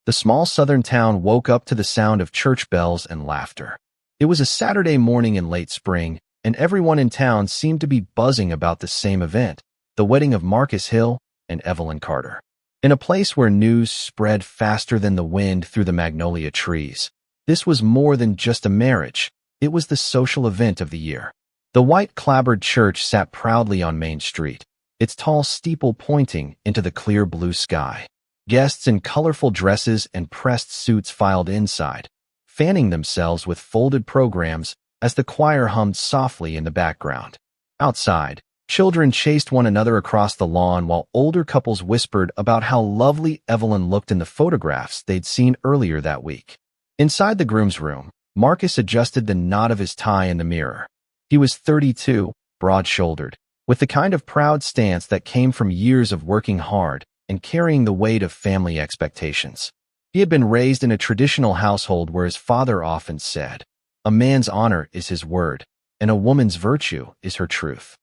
The small southern town woke up to the sound of church bells and laughter. It was a Saturday morning in late spring, and everyone in town seemed to be buzzing about the same event, the wedding of Marcus Hill and Evelyn Carter. In a place where news spread faster than the wind through the magnolia trees, this was more than just a marriage. It was the social event of the year. The white clapboard church sat proudly on Main Street, its tall steeple pointing into the clear blue sky. Guests in colorful dresses and pressed suits filed inside, fanning themselves with folded programs as the choir hummed softly in the background. Outside, children chased one another across the lawn while older couples whispered about how lovely Evelyn looked in the photographs they'd seen earlier that week. Inside the groom's room, Marcus adjusted the knot of his tie in the mirror. He was 32, broad-shouldered, with the kind of proud stance that came from years of working hard and carrying the weight of family expectations. He had been raised in a traditional household where his father often said, "A man's honor is his word, and a woman's virtue is her truth."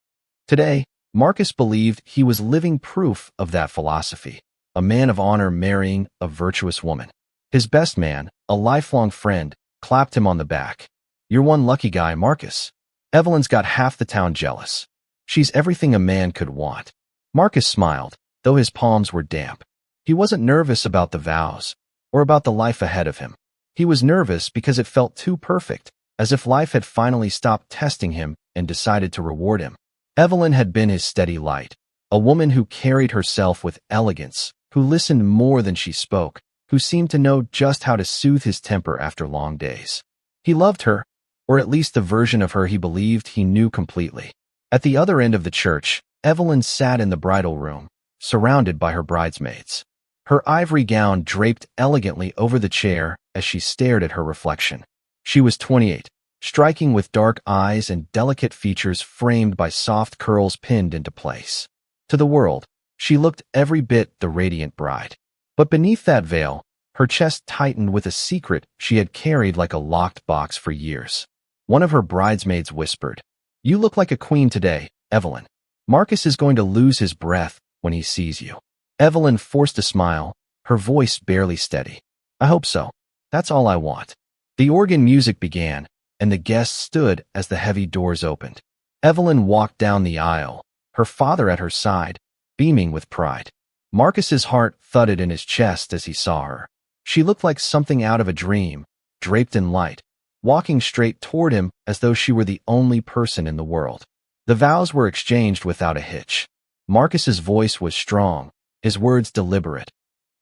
Today, Marcus believed he was living proof of that philosophy, a man of honor marrying a virtuous woman. His best man, a lifelong friend, clapped him on the back. "You're one lucky guy, Marcus. Evelyn's got half the town jealous. She's everything a man could want." Marcus smiled, though his palms were damp. He wasn't nervous about the vows, or about the life ahead of him. He was nervous because it felt too perfect, as if life had finally stopped testing him and decided to reward him. Evelyn had been his steady light, a woman who carried herself with elegance, who listened more than she spoke, who seemed to know just how to soothe his temper after long days. He loved her, or at least the version of her he believed he knew completely. At the other end of the church, Evelyn sat in the bridal room, surrounded by her bridesmaids. Her ivory gown draped elegantly over the chair as she stared at her reflection. She was 28, striking with dark eyes and delicate features framed by soft curls pinned into place. To the world, she looked every bit the radiant bride. But beneath that veil, her chest tightened with a secret she had carried like a locked box for years. One of her bridesmaids whispered, "You look like a queen today, Evelyn. Marcus is going to lose his breath when he sees you." Evelyn forced a smile, her voice barely steady. "I hope so. That's all I want." The organ music began, and the guests stood as the heavy doors opened. Evelyn walked down the aisle, her father at her side, beaming with pride. Marcus's heart thudded in his chest as he saw her. She looked like something out of a dream, draped in light, walking straight toward him as though she were the only person in the world. The vows were exchanged without a hitch. Marcus's voice was strong, his words deliberate.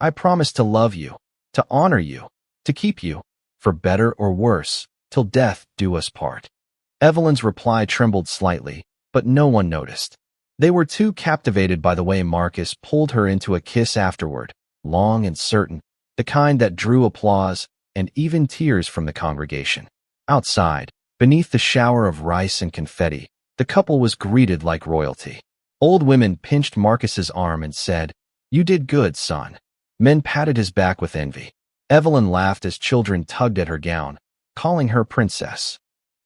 "I promise to love you, to honor you, to keep you, for better or worse, till death do us part." Evelyn's reply trembled slightly, but no one noticed. They were too captivated by the way Marcus pulled her into a kiss afterward, long and certain, the kind that drew applause and even tears from the congregation. Outside, beneath the shower of rice and confetti, the couple was greeted like royalty. Old women pinched Marcus's arm and said, "You did good, son." Men patted his back with envy. Evelyn laughed as children tugged at her gown, calling her princess.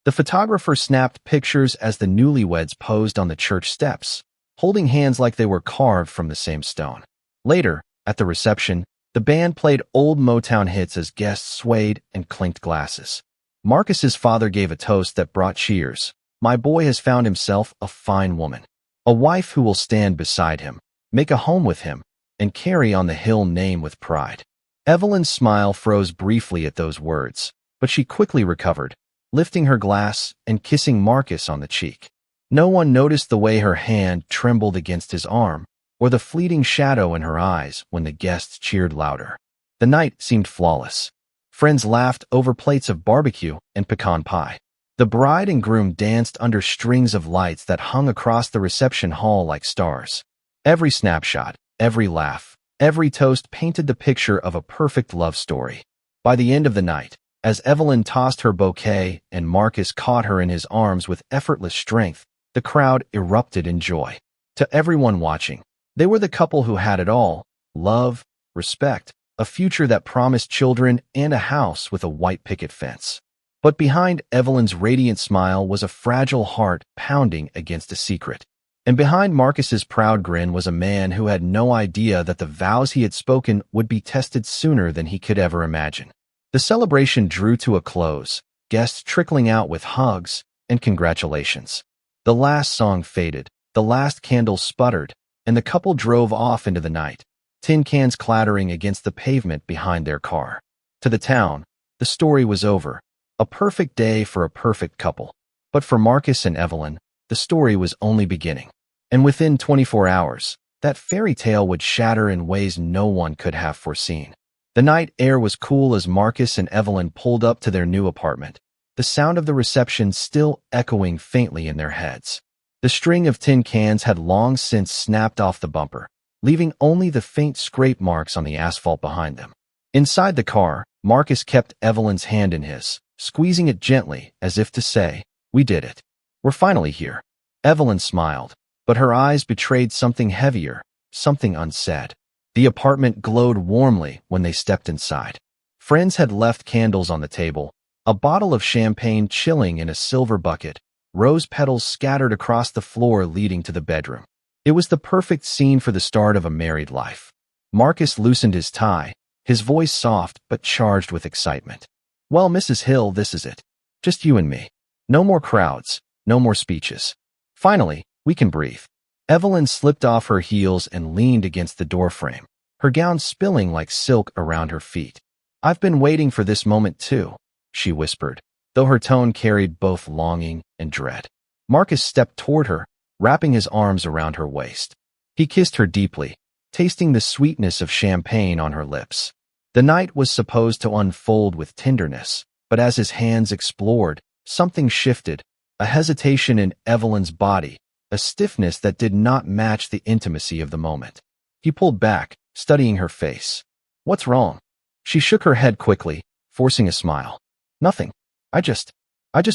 The photographer snapped pictures as the newlyweds posed on the church steps, holding hands like they were carved from the same stone. Later, at the reception, the band played old Motown hits as guests swayed and clinked glasses. Marcus's father gave a toast that brought cheers. "My boy has found himself a fine woman, a wife who will stand beside him, make a home with him, and carry on the Hill name with pride." Evelyn's smile froze briefly at those words, but she quickly recovered, lifting her glass and kissing Marcus on the cheek. No one noticed the way her hand trembled against his arm, or the fleeting shadow in her eyes when the guests cheered louder. The night seemed flawless. Friends laughed over plates of barbecue and pecan pie. The bride and groom danced under strings of lights that hung across the reception hall like stars. Every snapshot, every laugh, every toast painted the picture of a perfect love story. By the end of the night, as Evelyn tossed her bouquet and Marcus caught her in his arms with effortless strength, the crowd erupted in joy. To everyone watching, they were the couple who had it all: love, respect, a future that promised children, and a house with a white picket fence. But behind Evelyn's radiant smile was a fragile heart pounding against a secret. And behind Marcus's proud grin was a man who had no idea that the vows he had spoken would be tested sooner than he could ever imagine. The celebration drew to a close, guests trickling out with hugs and congratulations. The last song faded, the last candle sputtered, and the couple drove off into the night, tin cans clattering against the pavement behind their car. To the town, the story was over. A perfect day for a perfect couple. But for Marcus and Evelyn, the story was only beginning. And within 24 hours, that fairy tale would shatter in ways no one could have foreseen. The night air was cool as Marcus and Evelyn pulled up to their new apartment, the sound of the reception still echoing faintly in their heads. The string of tin cans had long since snapped off the bumper, leaving only the faint scrape marks on the asphalt behind them. Inside the car, Marcus kept Evelyn's hand in his, squeezing it gently as if to say, "We did it. We're finally here." Evelyn smiled, but her eyes betrayed something heavier, something unsaid. The apartment glowed warmly when they stepped inside. Friends had left candles on the table, a bottle of champagne chilling in a silver bucket, rose petals scattered across the floor leading to the bedroom. It was the perfect scene for the start of a married life. Marcus loosened his tie, his voice soft but charged with excitement. "Well, Mrs. Hill, this is it. Just you and me. No more crowds, no more speeches. Finally, we can breathe." Evelyn slipped off her heels and leaned against the doorframe, her gown spilling like silk around her feet. "I've been waiting for this moment too," she whispered, though her tone carried both longing and dread. Marcus stepped toward her, wrapping his arms around her waist. He kissed her deeply, tasting the sweetness of champagne on her lips. The night was supposed to unfold with tenderness, but as his hands explored, something shifted, a hesitation in Evelyn's body, a stiffness that did not match the intimacy of the moment. He pulled back, studying her face. "What's wrong?" She shook her head quickly, forcing a smile. "Nothing. I just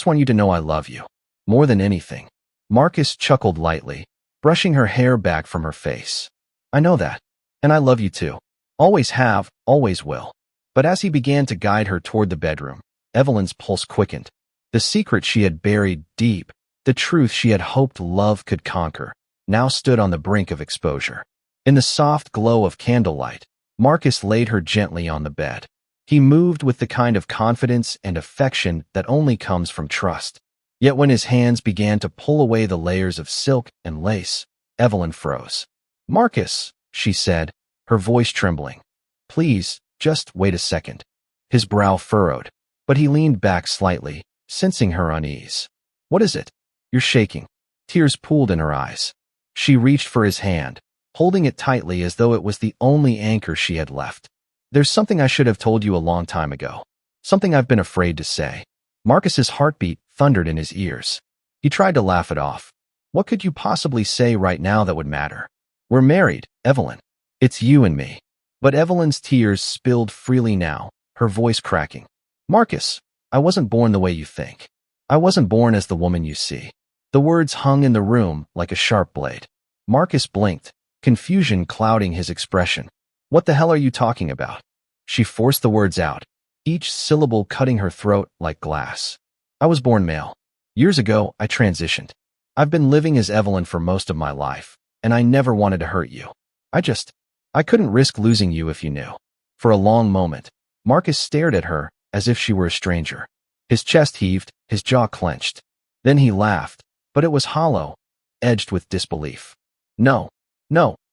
want you to know I love you. More than anything." Marcus chuckled lightly, brushing her hair back from her face. "I know that. And I love you too. Always have, always will." But as he began to guide her toward the bedroom, Evelyn's pulse quickened. The secret she had buried deep, the truth she had hoped love could conquer, now stood on the brink of exposure. In the soft glow of candlelight, Marcus laid her gently on the bed. He moved with the kind of confidence and affection that only comes from trust. Yet when his hands began to pull away the layers of silk and lace, Evelyn froze. "Marcus," she said, her voice trembling. "Please, just wait a second." His brow furrowed, but he leaned back slightly, sensing her unease. "What is it? You're shaking." Tears pooled in her eyes. She reached for his hand, holding it tightly as though it was the only anchor she had left. "There's something I should have told you a long time ago. Something I've been afraid to say." Marcus's heartbeat thundered in his ears. He tried to laugh it off. "What could you possibly say right now that would matter? We're married, Evelyn. It's you and me." But Evelyn's tears spilled freely now, her voice cracking. "Marcus, I wasn't born the way you think. I wasn't born as the woman you see." The words hung in the room like a sharp blade. Marcus blinked, confusion clouding his expression. "What the hell are you talking about?" She forced the words out, each syllable cutting her throat like glass. "I was born male. Years ago, I transitioned. I've been living as Evelyn for most of my life, and I never wanted to hurt you. I couldn't risk losing you if you knew." For a long moment, Marcus stared at her as if she were a stranger. His chest heaved, his jaw clenched. Then he laughed, but it was hollow, edged with disbelief. No,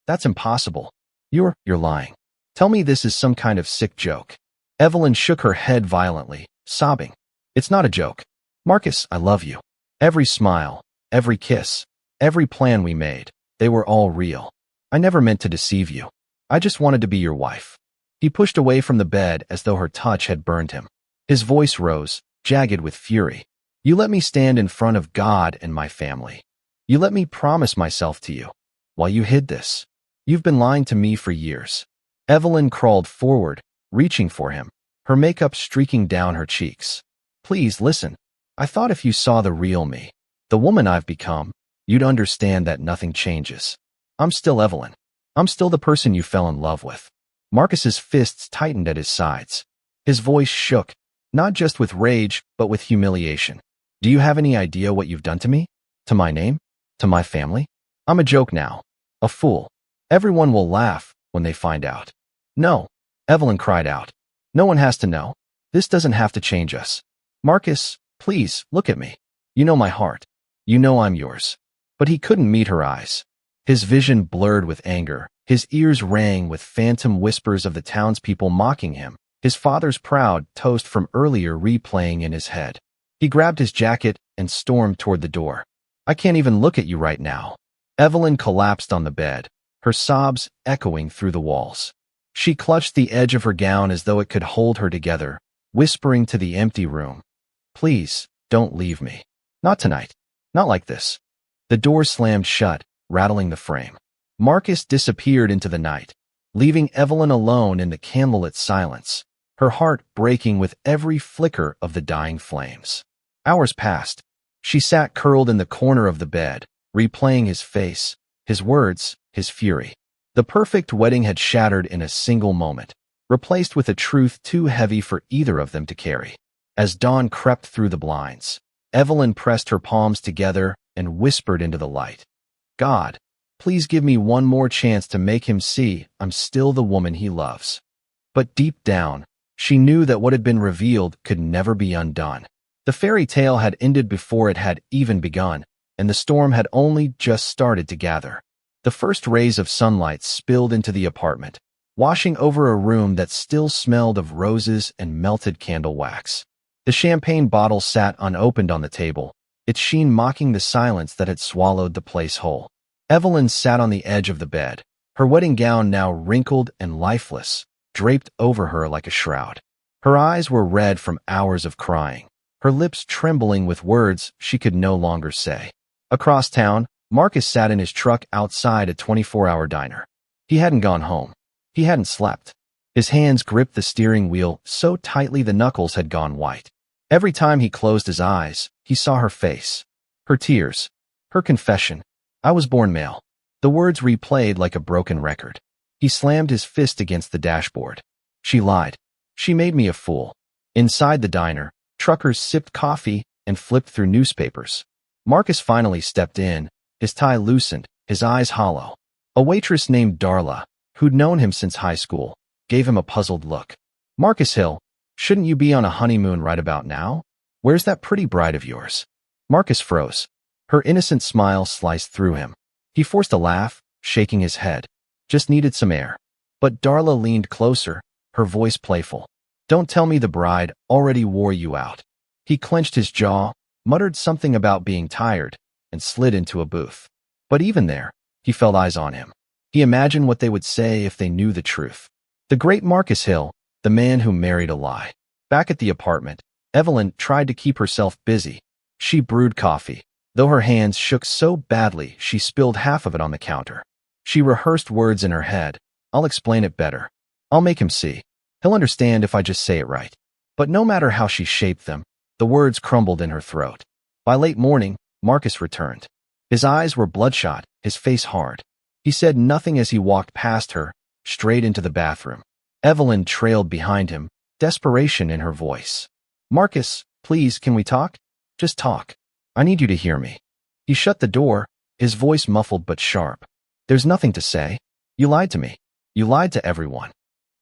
that's impossible. You're lying. Tell me this is some kind of sick joke." Evelyn shook her head violently, sobbing. "It's not a joke. Marcus, I love you. Every smile, every kiss, every plan we made, they were all real. I never meant to deceive you. I just wanted to be your wife." He pushed away from the bed as though her touch had burned him. His voice rose, jagged with fury. "You let me stand in front of God and my family. You let me promise myself to you, while you hid this. You've been lying to me for years." Evelyn crawled forward, reaching for him, her makeup streaking down her cheeks. "Please listen. I thought if you saw the real me, the woman I've become, you'd understand that nothing changes. I'm still Evelyn. I'm still the person you fell in love with." Marcus's fists tightened at his sides. His voice shook, not just with rage, but with humiliation. "Do you have any idea what you've done to me? To my name? To my family? I'm a joke now. A fool. Everyone will laugh when they find out. No, Evelyn cried out. No one has to know. This doesn't have to change us. Marcus, please, look at me. You know my heart. You know I'm yours. But he couldn't meet her eyes. His vision blurred with anger. His ears rang with phantom whispers of the townspeople mocking him, his father's proud toast from earlier replaying in his head. He grabbed his jacket and stormed toward the door. I can't even look at you right now. Evelyn collapsed on the bed, her sobs echoing through the walls. She clutched the edge of her gown as though it could hold her together, whispering to the empty room, "Please, don't leave me. Not tonight. Not like this." The door slammed shut, rattling the frame. Marcus disappeared into the night, leaving Evelyn alone in the candlelit silence, her heart breaking with every flicker of the dying flames. Hours passed. She sat curled in the corner of the bed, replaying his face, his words, his fury. The perfect wedding had shattered in a single moment, replaced with a truth too heavy for either of them to carry. As dawn crept through the blinds, Evelyn pressed her palms together and whispered into the light, "God, please give me one more chance to make him see I'm still the woman he loves." But deep down, she knew that what had been revealed could never be undone. The fairy tale had ended before it had even begun, and the storm had only just started to gather. The first rays of sunlight spilled into the apartment, washing over a room that still smelled of roses and melted candle wax. The champagne bottle sat unopened on the table, its sheen mocking the silence that had swallowed the place whole. Evelyn sat on the edge of the bed, her wedding gown now wrinkled and lifeless, draped over her like a shroud. Her eyes were red from hours of crying, her lips trembling with words she could no longer say. Across town, Marcus sat in his truck outside a 24-hour diner. He hadn't gone home. He hadn't slept. His hands gripped the steering wheel so tightly the knuckles had gone white. Every time he closed his eyes, he saw her face, her tears, her confession. "I was born male." The words replayed like a broken record. He slammed his fist against the dashboard. She lied. She made me a fool. Inside the diner, truckers sipped coffee and flipped through newspapers. Marcus finally stepped in, his tie loosened, his eyes hollow. A waitress named Darla, who'd known him since high school, gave him a puzzled look. "Marcus Hill, shouldn't you be on a honeymoon right about now? Where's that pretty bride of yours?" Marcus froze. Her innocent smile sliced through him. He forced a laugh, shaking his head. "Just needed some air." But Darla leaned closer, her voice playful. "Don't tell me the bride already wore you out." He clenched his jaw, muttered something about being tired, and slid into a booth. But even there, he felt eyes on him. He imagined what they would say if they knew the truth. The great Marcus Hill, the man who married a lie. Back at the apartment, Evelyn tried to keep herself busy. She brewed coffee, though her hands shook so badly she spilled half of it on the counter. She rehearsed words in her head. "I'll explain it better. I'll make him see. He'll understand if I just say it right." But no matter how she shaped them, the words crumbled in her throat. By late morning, Marcus returned. His eyes were bloodshot, his face hard. He said nothing as he walked past her, straight into the bathroom. Evelyn trailed behind him, desperation in her voice. "Marcus, please, can we talk? Just talk. I need you to hear me." He shut the door, his voice muffled but sharp. "There's nothing to say. You lied to me. You lied to everyone."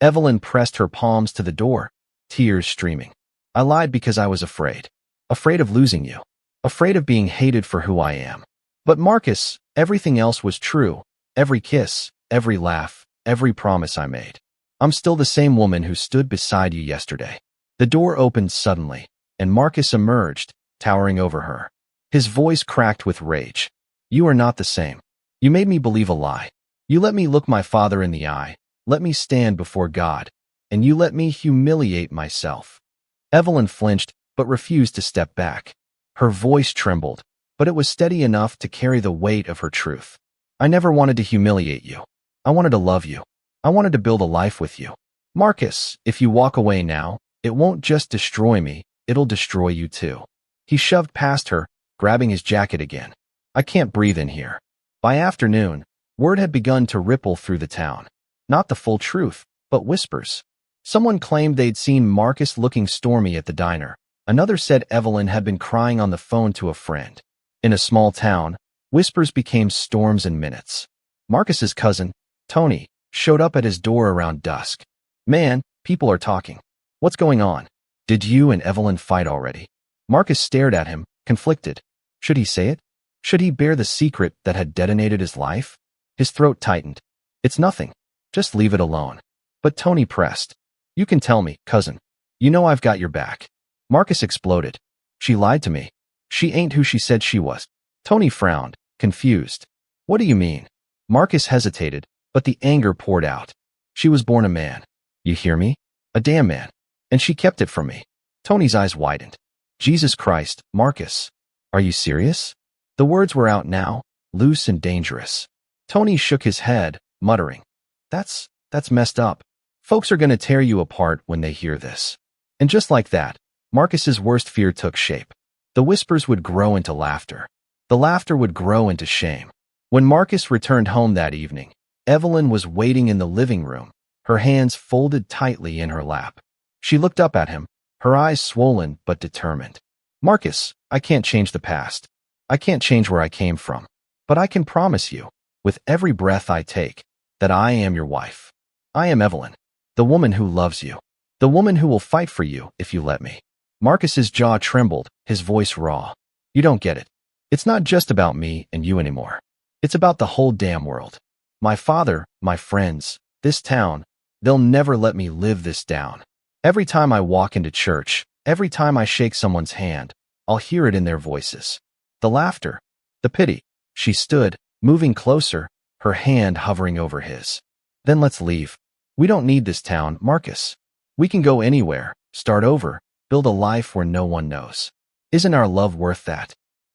Evelyn pressed her palms to the door, tears streaming. "I lied because I was afraid. Afraid of losing you. Afraid of being hated for who I am." But Marcus, everything else was true. Every kiss, every laugh, every promise I made. "I'm still the same woman who stood beside you yesterday." The door opened suddenly, and Marcus emerged, towering over her. His voice cracked with rage. "You are not the same. You made me believe a lie. You let me look my father in the eye, let me stand before God, and you let me humiliate myself." Evelyn flinched, but refused to step back. Her voice trembled, but it was steady enough to carry the weight of her truth. "I never wanted to humiliate you. I wanted to love you. I wanted to build a life with you. Marcus, if you walk away now, it won't just destroy me, it'll destroy you too." He shoved past her, grabbing his jacket again. "I can't breathe in here." By afternoon, word had begun to ripple through the town. Not the full truth, but whispers. Someone claimed they'd seen Marcus looking stormy at the diner. Another said Evelyn had been crying on the phone to a friend. In a small town, Whispers became storms in minutes. Marcus's cousin, Tony, showed up at his door around dusk. "Man, people are talking. What's going on? Did you and Evelyn fight already?" Marcus stared at him, conflicted. Should he say it? Should he bear the secret that had detonated his life? His throat tightened. "It's nothing. Just leave it alone." But Tony pressed. "You can tell me, cousin. You know I've got your back." Marcus exploded. "She lied to me. She ain't who she said she was." Tony frowned, confused. "What do you mean?" Marcus hesitated, but the anger poured out. "She was born a man. You hear me? A damn man. And she kept it from me." Tony's eyes widened. "Jesus Christ, Marcus. Are you serious?" The words were out now, loose and dangerous. Tony shook his head, muttering, That's messed up. Folks are gonna tear you apart when they hear this." And just like that, Marcus's worst fear took shape. The whispers would grow into laughter. The laughter would grow into shame. When Marcus returned home that evening, Evelyn was waiting in the living room, her hands folded tightly in her lap. She looked up at him, her eyes swollen but determined. "Marcus, I can't change the past. I can't change where I came from. But I can promise you, with every breath I take, that I am your wife. I am Evelyn, the woman who loves you, the woman who will fight for you if you let me." Marcus's jaw trembled, his voice raw. "You don't get it. It's not just about me and you anymore. It's about the whole damn world. My father, my friends, this town, they'll never let me live this down. Every time I walk into church, every time I shake someone's hand, I'll hear it in their voices. The laughter, the pity." She stood, moving closer, her hand hovering over his. "Then let's leave. We don't need this town, Marcus. We can go anywhere, start over, build a life where no one knows. Isn't our love worth that?"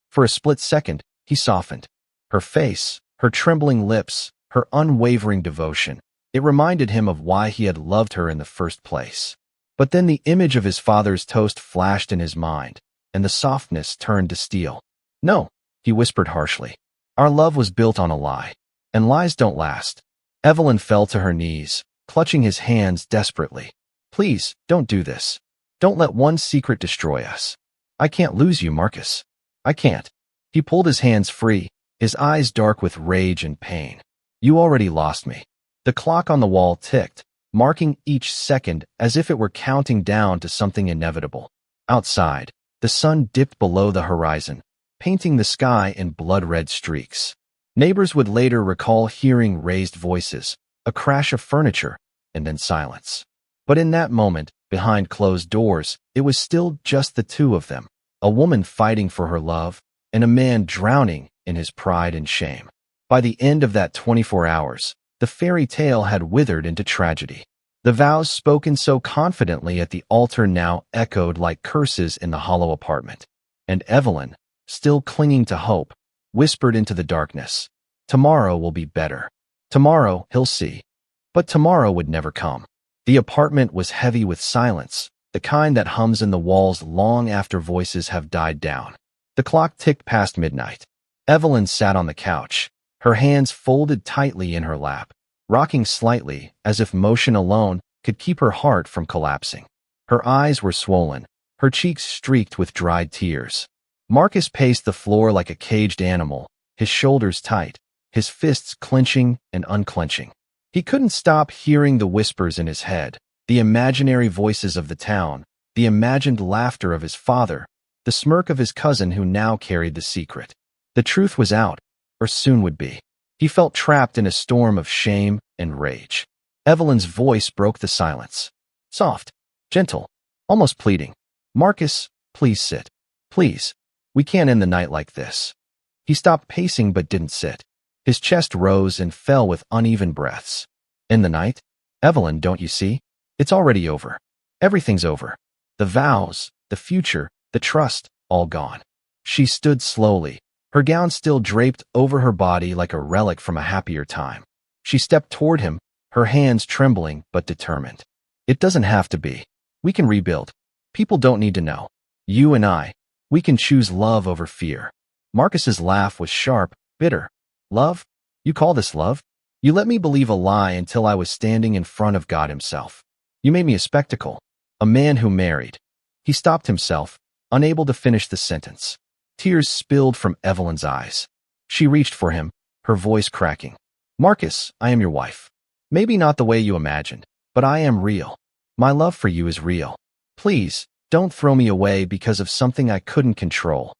For a split second, he softened. Her face, her trembling lips, her unwavering devotion. It reminded him of why he had loved her in the first place. But then the image of his father's toast flashed in his mind, and the softness turned to steel. "No," he whispered harshly. "Our love was built on a lie, and lies don't last." Evelyn fell to her knees, clutching his hands desperately. "Please, don't do this. Don't let one secret destroy us. I can't lose you, Marcus. I can't." He pulled his hands free, his eyes dark with rage and pain. "You already lost me." The clock on the wall ticked, marking each second as if it were counting down to something inevitable. Outside, the sun dipped below the horizon, painting the sky in blood-red streaks. Neighbors would later recall hearing raised voices, a crash of furniture, and then silence. But in that moment, behind closed doors, it was still just the two of them, a woman fighting for her love, and a man drowning in his pride and shame. By the end of that 24 hours, the fairy tale had withered into tragedy. The vows spoken so confidently at the altar now echoed like curses in the hollow apartment. And Evelyn, still clinging to hope, whispered into the darkness, "Tomorrow will be better. Tomorrow he'll see." But tomorrow would never come. The apartment was heavy with silence, the kind that hums in the walls long after voices have died down. The clock ticked past midnight. Evelyn sat on the couch, her hands folded tightly in her lap, rocking slightly as if motion alone could keep her heart from collapsing. Her eyes were swollen, her cheeks streaked with dried tears. Marcus paced the floor like a caged animal, his shoulders tight, his fists clenching and unclenching. He couldn't stop hearing the whispers in his head, the imaginary voices of the town, the imagined laughter of his father, the smirk of his cousin who now carried the secret. The truth was out, or soon would be. He felt trapped in a storm of shame and rage. Evelyn's voice broke the silence. Soft, gentle, almost pleading. "Marcus, please sit. Please. We can't end the night like this." He stopped pacing but didn't sit. His chest rose and fell with uneven breaths. "In the night? Evelyn, don't you see? It's already over. Everything's over. The vows, the future, the trust, all gone." She stood slowly, her gown still draped over her body like a relic from a happier time. She stepped toward him, her hands trembling but determined. "It doesn't have to be. We can rebuild. People don't need to know. You and I, we can choose love over fear." Marcus's laugh was sharp, bitter. "Love? You call this love? You let me believe a lie until I was standing in front of God himself. You made me a spectacle, a man who married." He stopped himself, unable to finish the sentence. Tears spilled from Evelyn's eyes. She reached for him, her voice cracking. Marcus, I am your wife. Maybe not the way you imagined, but I am real. My love for you is real. Please, don't throw me away because of something I couldn't control.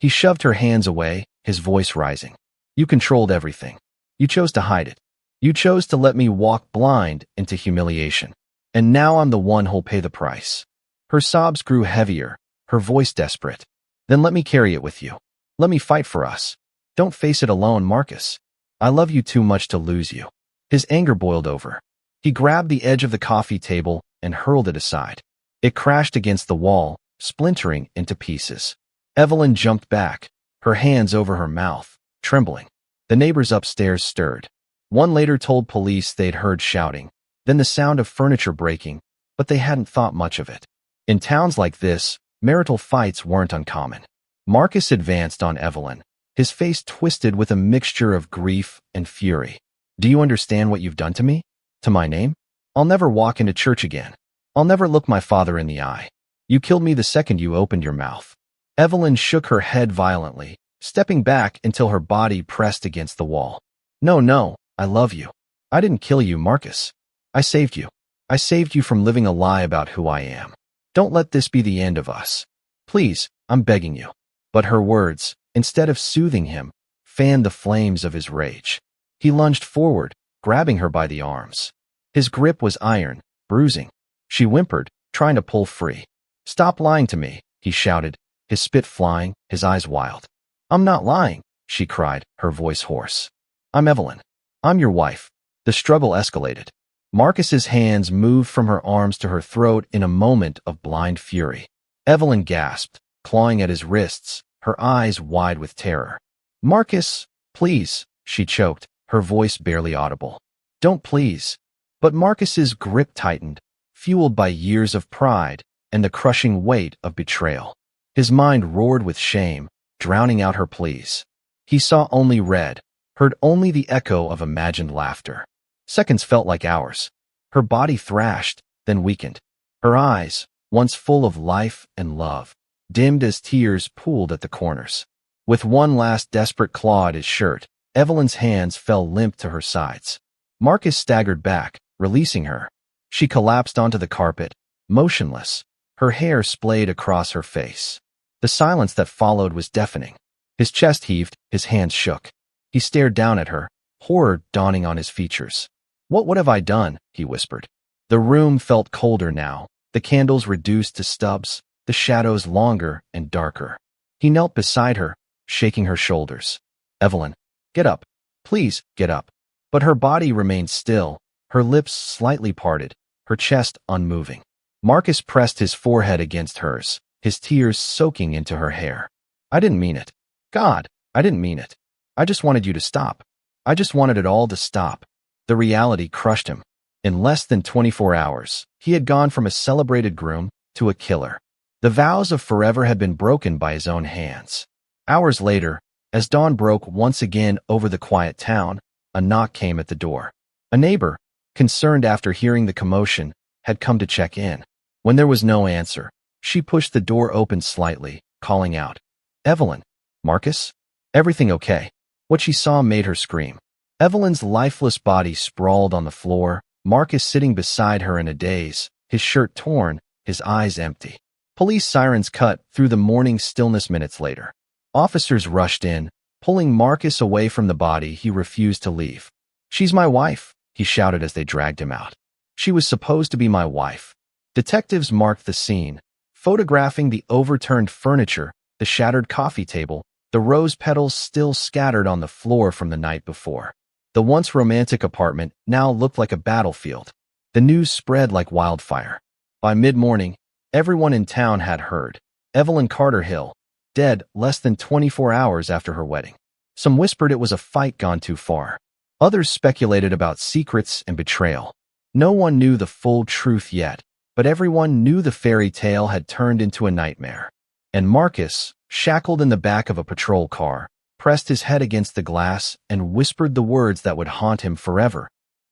He shoved her hands away, his voice rising. You controlled everything. You chose to hide it. You chose to let me walk blind into humiliation. And now I'm the one who'll pay the price. Her sobs grew heavier, her voice desperate. Then let me carry it with you. Let me fight for us. Don't face it alone, Marcus. I love you too much to lose you. His anger boiled over. He grabbed the edge of the coffee table and hurled it aside. It crashed against the wall, splintering into pieces. Evelyn jumped back, her hands over her mouth, trembling. The neighbors upstairs stirred. One later told police they'd heard shouting, then the sound of furniture breaking, but they hadn't thought much of it. In towns like this, marital fights weren't uncommon. Marcus advanced on Evelyn, his face twisted with a mixture of grief and fury. Do you understand what you've done to me? To my name? I'll never walk into church again. I'll never look my father in the eye. You killed me the second you opened your mouth. Evelyn shook her head violently, stepping back until her body pressed against the wall. No, I love you. I didn't kill you, Marcus. I saved you. I saved you from living a lie about who I am. Don't let this be the end of us. Please, I'm begging you. But her words, instead of soothing him, fanned the flames of his rage. He lunged forward, grabbing her by the arms. His grip was iron, bruising. She whimpered, trying to pull free. Stop lying to me, he shouted, his spit flying, his eyes wild. I'm not lying, she cried, her voice hoarse. I'm Evelyn. I'm your wife. The struggle escalated. Marcus's hands moved from her arms to her throat in a moment of blind fury. Evelyn gasped, clawing at his wrists, her eyes wide with terror. Marcus, please, she choked, her voice barely audible. Don't please. But Marcus's grip tightened, fueled by years of pride and the crushing weight of betrayal. His mind roared with shame, drowning out her pleas. He saw only red, heard only the echo of imagined laughter. Seconds felt like hours. Her body thrashed, then weakened. Her eyes, once full of life and love, dimmed as tears pooled at the corners. With one last desperate claw at his shirt, Evelyn's hands fell limp to her sides. Marcus staggered back, releasing her. She collapsed onto the carpet, motionless, her hair splayed across her face. The silence that followed was deafening. His chest heaved, his hands shook. He stared down at her, horror dawning on his features. What have I done? He whispered. The room felt colder now, the candles reduced to stubs, the shadows longer and darker. He knelt beside her, shaking her shoulders. Evelyn, get up. Please, get up. But her body remained still, her lips slightly parted, her chest unmoving. Marcus pressed his forehead against hers, his tears soaking into her hair. I didn't mean it. God, I didn't mean it. I just wanted you to stop. I just wanted it all to stop. The reality crushed him. In less than 24 hours, he had gone from a celebrated groom to a killer. The vows of forever had been broken by his own hands. Hours later, as dawn broke once again over the quiet town, a knock came at the door. A neighbor, concerned after hearing the commotion, had come to check in. When there was no answer, she pushed the door open slightly, calling out, Evelyn, Marcus? Everything okay? What she saw made her scream. Evelyn's lifeless body sprawled on the floor, Marcus sitting beside her in a daze, his shirt torn, his eyes empty. Police sirens cut through the morning stillness minutes later. Officers rushed in, pulling Marcus away from the body he refused to leave. She's my wife, he shouted as they dragged him out. She was supposed to be my wife. Detectives marked the scene, photographing the overturned furniture, the shattered coffee table, the rose petals still scattered on the floor from the night before. The once romantic apartment now looked like a battlefield. The news spread like wildfire. By mid-morning, everyone in town had heard. Evelyn Carter-Hill, dead less than 24 hours after her wedding. Some whispered it was a fight gone too far. Others speculated about secrets and betrayal. No one knew the full truth yet, but everyone knew the fairy tale had turned into a nightmare. And Marcus, shackled in the back of a patrol car, pressed his head against the glass and whispered the words that would haunt him forever.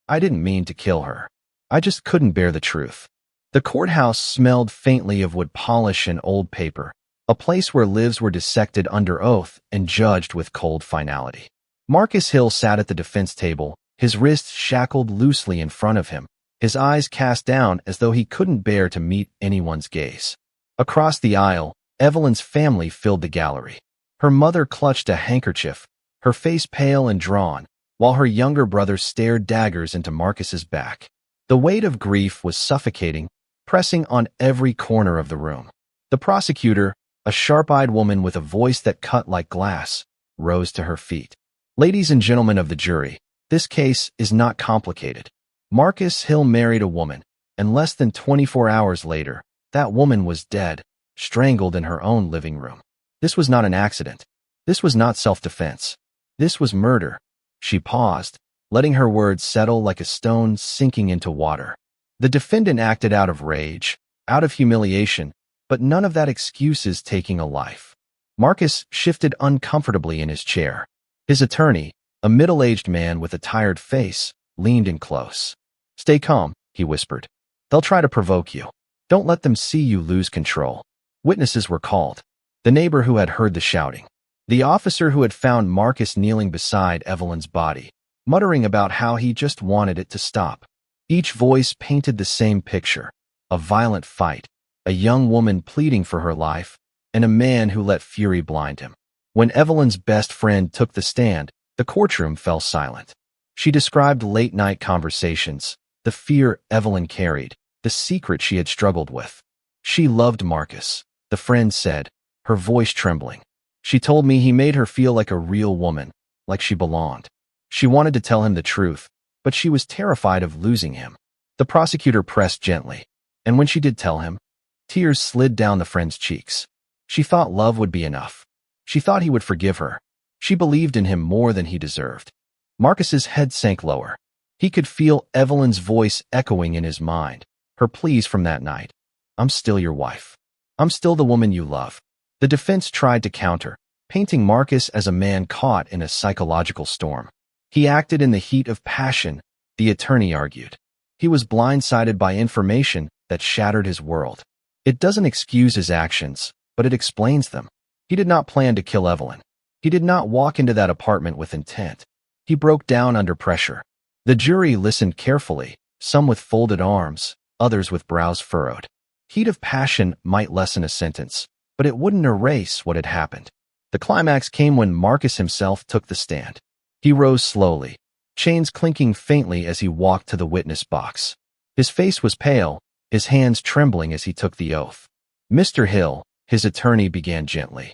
I didn't mean to kill her. I just couldn't bear the truth. The courthouse smelled faintly of wood polish and old paper. a place where lives were dissected under oath and judged with cold finality. Marcus Hill sat at the defense table, his wrists shackled loosely in front of him, his eyes cast down as though he couldn't bear to meet anyone's gaze. Across the aisle, Evelyn's family filled the gallery. Her mother clutched a handkerchief, her face pale and drawn, while her younger brother stared daggers into Marcus's back. The weight of grief was suffocating, pressing on every corner of the room. The prosecutor, a sharp-eyed woman with a voice that cut like glass, rose to her feet. "Ladies and gentlemen of the jury, this case is not complicated. Marcus Hill married a woman, and less than 24 hours later, that woman was dead, strangled in her own living room. This was not an accident. This was not self-defense. This was murder." She paused, letting her words settle like a stone sinking into water. The defendant acted out of rage, out of humiliation, but none of that excuses taking a life. Marcus shifted uncomfortably in his chair. His attorney, a middle-aged man with a tired face, leaned in close. "Stay calm," he whispered. "They'll try to provoke you. Don't let them see you lose control." Witnesses were called. The neighbor who had heard the shouting. The officer who had found Marcus kneeling beside Evelyn's body, muttering about how he just wanted it to stop. Each voice painted the same picture: a violent fight, a young woman pleading for her life, and a man who let fury blind him. When Evelyn's best friend took the stand, the courtroom fell silent. She described late-night conversations, the fear Evelyn carried, the secret she had struggled with. "She loved Marcus," the friend said, her voice trembling. "She told me he made her feel like a real woman, like she belonged. She wanted to tell him the truth, but she was terrified of losing him." The prosecutor pressed gently, and when she did tell him, tears slid down the friend's cheeks. She thought love would be enough. She thought he would forgive her. She believed in him more than he deserved. Marcus's head sank lower. He could feel Evelyn's voice echoing in his mind, her pleas from that night. "I'm still your wife. I'm still the woman you love." The defense tried to counter, painting Marcus as a man caught in a psychological storm. "He acted in the heat of passion," the attorney argued. "He was blindsided by information that shattered his world." It doesn't excuse his actions, but it explains them. He did not plan to kill Evelyn. He did not walk into that apartment with intent. He broke down under pressure. The jury listened carefully, some with folded arms, others with brows furrowed. Heat of passion might lessen a sentence, but it wouldn't erase what had happened. The climax came when Marcus himself took the stand. He rose slowly, chains clinking faintly as he walked to the witness box. His face was pale, his hands trembling as he took the oath. "Mr. Hill," his attorney began gently,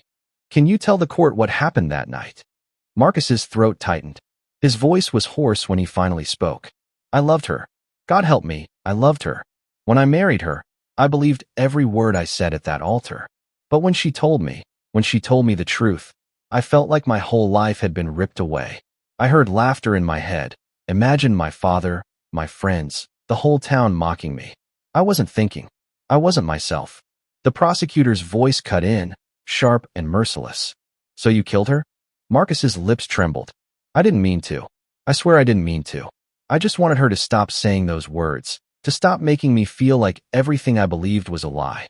"can you tell the court what happened that night?" Marcus's throat tightened. His voice was hoarse when he finally spoke. "I loved her. God help me, I loved her. When I married her, I believed every word I said at that altar. But when she told me the truth, I felt like my whole life had been ripped away. I heard laughter in my head, imagined my father, my friends, the whole town mocking me. I wasn't thinking. I wasn't myself." The prosecutor's voice cut in, sharp and merciless. "So you killed her?" Marcus's lips trembled. "I didn't mean to. I swear I didn't mean to. I just wanted her to stop saying those words, to stop making me feel like everything I believed was a lie.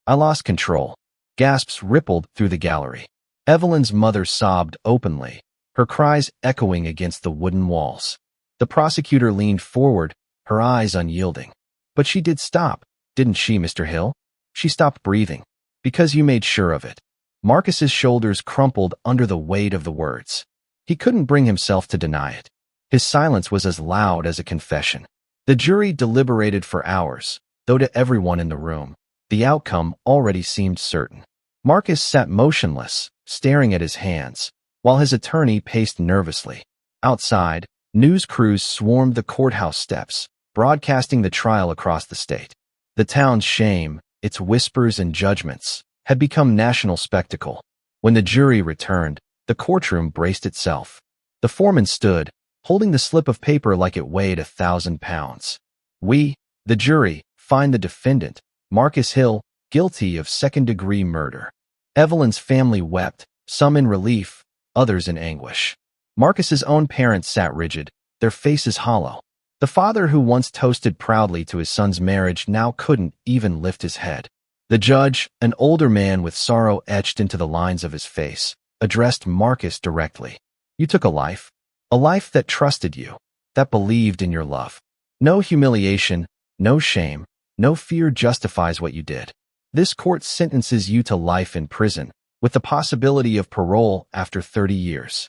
I lost control." Gasps rippled through the gallery. Evelyn's mother sobbed openly, her cries echoing against the wooden walls. The prosecutor leaned forward, her eyes unyielding. "But she did stop, didn't she, Mr. Hill? She stopped breathing. Because you made sure of it." Marcus's shoulders crumpled under the weight of the words. He couldn't bring himself to deny it. His silence was as loud as a confession. The jury deliberated for hours, though to everyone in the room, the outcome already seemed certain. Marcus sat motionless, staring at his hands, while his attorney paced nervously. Outside, news crews swarmed the courthouse steps, broadcasting the trial across the state. The town's shame, its whispers and judgments, had become national spectacle. When the jury returned, the courtroom braced itself. The foreman stood, holding the slip of paper like it weighed 1,000 pounds. "We, the jury, find the defendant, Marcus Hill, guilty of second-degree murder." Evelyn's family wept, some in relief, others in anguish. Marcus's own parents sat rigid, their faces hollow. The father who once toasted proudly to his son's marriage now couldn't even lift his head. The judge, an older man with sorrow etched into the lines of his face, addressed Marcus directly. You took a life that trusted you, that believed in your love. No humiliation, no shame, no fear justifies what you did. This court sentences you to life in prison, with the possibility of parole after 30 years.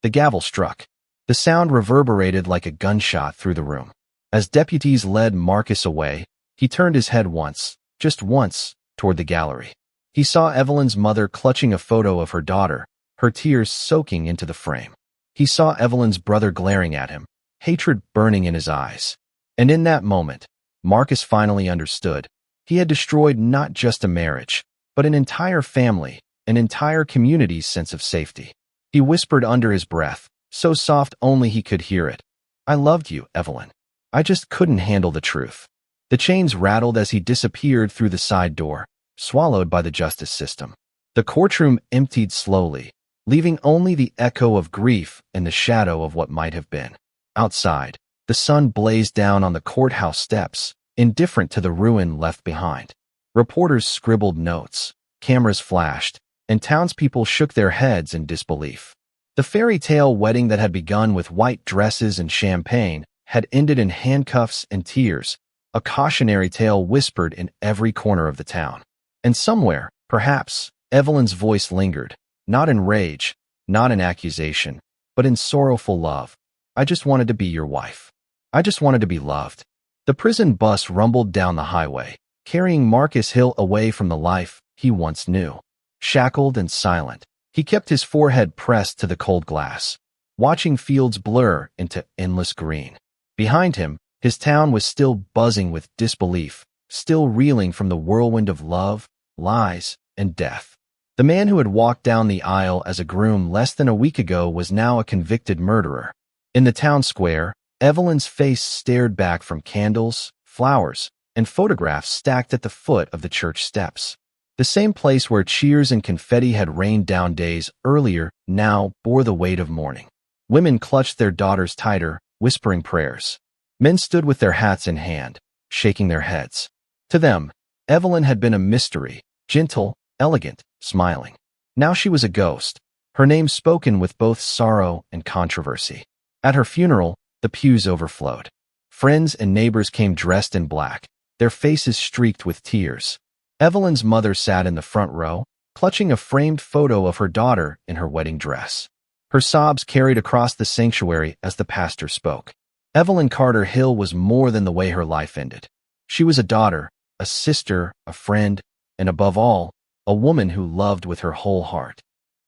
The gavel struck. The sound reverberated like a gunshot through the room. As deputies led Marcus away, he turned his head once, just once, toward the gallery. He saw Evelyn's mother clutching a photo of her daughter, her tears soaking into the frame. He saw Evelyn's brother glaring at him, hatred burning in his eyes. And in that moment, Marcus finally understood. He had destroyed not just a marriage, but an entire family, an entire community's sense of safety. He whispered under his breath, so soft only he could hear it. I loved you, Evelyn. I just couldn't handle the truth. The chains rattled as he disappeared through the side door, swallowed by the justice system. The courtroom emptied slowly, leaving only the echo of grief and the shadow of what might have been. Outside, the sun blazed down on the courthouse steps, indifferent to the ruin left behind. Reporters scribbled notes, cameras flashed, and townspeople shook their heads in disbelief. The fairy tale wedding that had begun with white dresses and champagne had ended in handcuffs and tears, a cautionary tale whispered in every corner of the town. And somewhere, perhaps, Evelyn's voice lingered, not in rage, not in accusation, but in sorrowful love. I just wanted to be your wife. I just wanted to be loved. The prison bus rumbled down the highway, carrying Marcus Hill away from the life he once knew. Shackled and silent, he kept his forehead pressed to the cold glass, watching fields blur into endless green. Behind him, his town was still buzzing with disbelief, still reeling from the whirlwind of love, lies, and death. The man who had walked down the aisle as a groom less than a week ago was now a convicted murderer. In the town square, Evelyn's face stared back from candles, flowers, and photographs stacked at the foot of the church steps. The same place where cheers and confetti had rained down days earlier now bore the weight of mourning. Women clutched their daughters tighter, whispering prayers. Men stood with their hats in hand, shaking their heads. To them, Evelyn had been a mystery, gentle, elegant, smiling. Now she was a ghost, her name spoken with both sorrow and controversy. At her funeral, the pews overflowed. Friends and neighbors came dressed in black, their faces streaked with tears. Evelyn's mother sat in the front row, clutching a framed photo of her daughter in her wedding dress. Her sobs carried across the sanctuary as the pastor spoke. Evelyn Carter Hill was more than the way her life ended. She was a daughter, a sister, a friend, and above all, a woman who loved with her whole heart.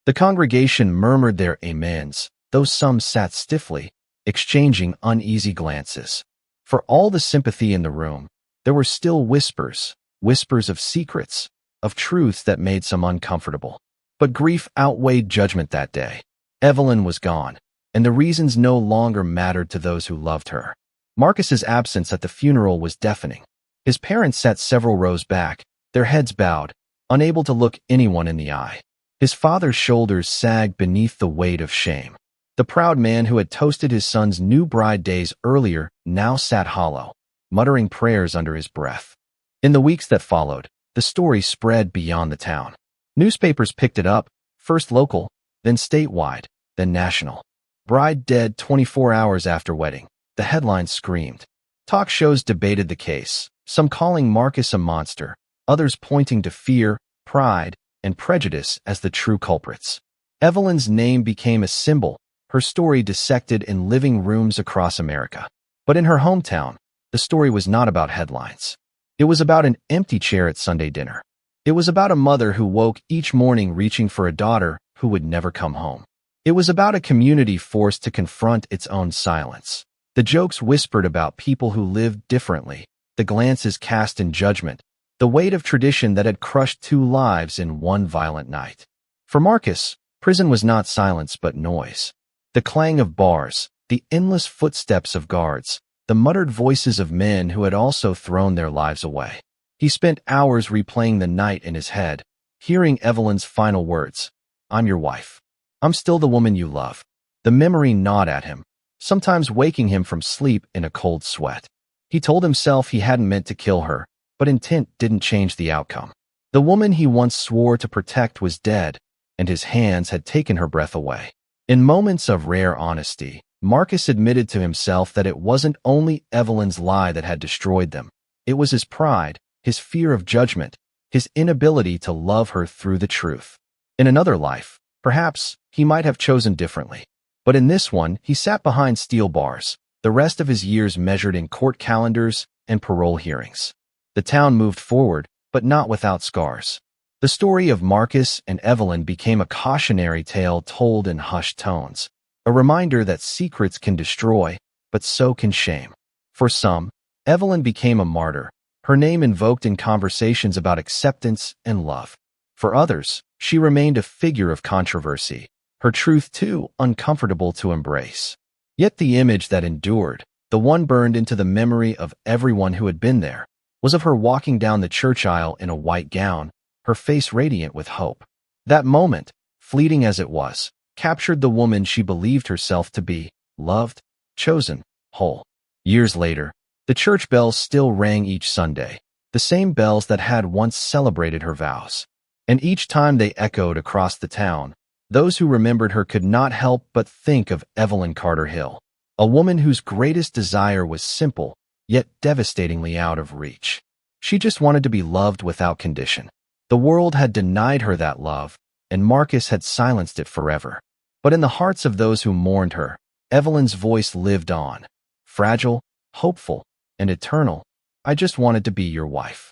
The congregation murmured their amens, though some sat stiffly, exchanging uneasy glances. For all the sympathy in the room, there were still whispers of secrets, of truths that made some uncomfortable. But grief outweighed judgment that day. Evelyn was gone, and the reasons no longer mattered to those who loved her. Marcus's absence at the funeral was deafening. His parents sat several rows back, their heads bowed, unable to look anyone in the eye. His father's shoulders sagged beneath the weight of shame. The proud man who had toasted his son's new bride days earlier now sat hollow, muttering prayers under his breath. In the weeks that followed, the story spread beyond the town. Newspapers picked it up, first local, then statewide, then national. Bride dead 24 hours after wedding, the headlines screamed. Talk shows debated the case, some calling Marcus a monster, others pointing to fear, pride, and prejudice as the true culprits. Evelyn's name became a symbol, her story dissected in living rooms across America. But in her hometown, the story was not about headlines. It was about an empty chair at Sunday dinner. It was about a mother who woke each morning reaching for a daughter who would never come home. It was about a community forced to confront its own silence. The jokes whispered about people who lived differently, the glances cast in judgment, the weight of tradition that had crushed two lives in one violent night. For Marcus, prison was not silence but noise. The clang of bars, the endless footsteps of guards, the muttered voices of men who had also thrown their lives away. He spent hours replaying the night in his head, hearing Evelyn's final words, "I'm your wife. I'm still the woman you love." The memory gnawed at him, sometimes waking him from sleep in a cold sweat. He told himself he hadn't meant to kill her, but intent didn't change the outcome. The woman he once swore to protect was dead, and his hands had taken her breath away. In moments of rare honesty, Marcus admitted to himself that it wasn't only Evelyn's lie that had destroyed them. It was his pride, his fear of judgment, his inability to love her through the truth. In another life, perhaps, he might have chosen differently. But in this one, he sat behind steel bars, the rest of his years measured in court calendars and parole hearings. The town moved forward, but not without scars. The story of Marcus and Evelyn became a cautionary tale told in hushed tones, a reminder that secrets can destroy, but so can shame. For some, Evelyn became a martyr, her name invoked in conversations about acceptance and love. For others, she remained a figure of controversy, her truth too uncomfortable to embrace. Yet the image that endured, the one burned into the memory of everyone who had been there, was of her walking down the church aisle in a white gown, her face radiant with hope. That moment, fleeting as it was, captured the woman she believed herself to be, loved, chosen, whole. Years later, the church bells still rang each Sunday, the same bells that had once celebrated her vows. And each time they echoed across the town, those who remembered her could not help but think of Evelyn Carter Hill, a woman whose greatest desire was simple, yet devastatingly out of reach. She just wanted to be loved without condition. The world had denied her that love, and Marcus had silenced it forever. But in the hearts of those who mourned her, Evelyn's voice lived on, fragile, hopeful, and eternal. I just wanted to be your wife.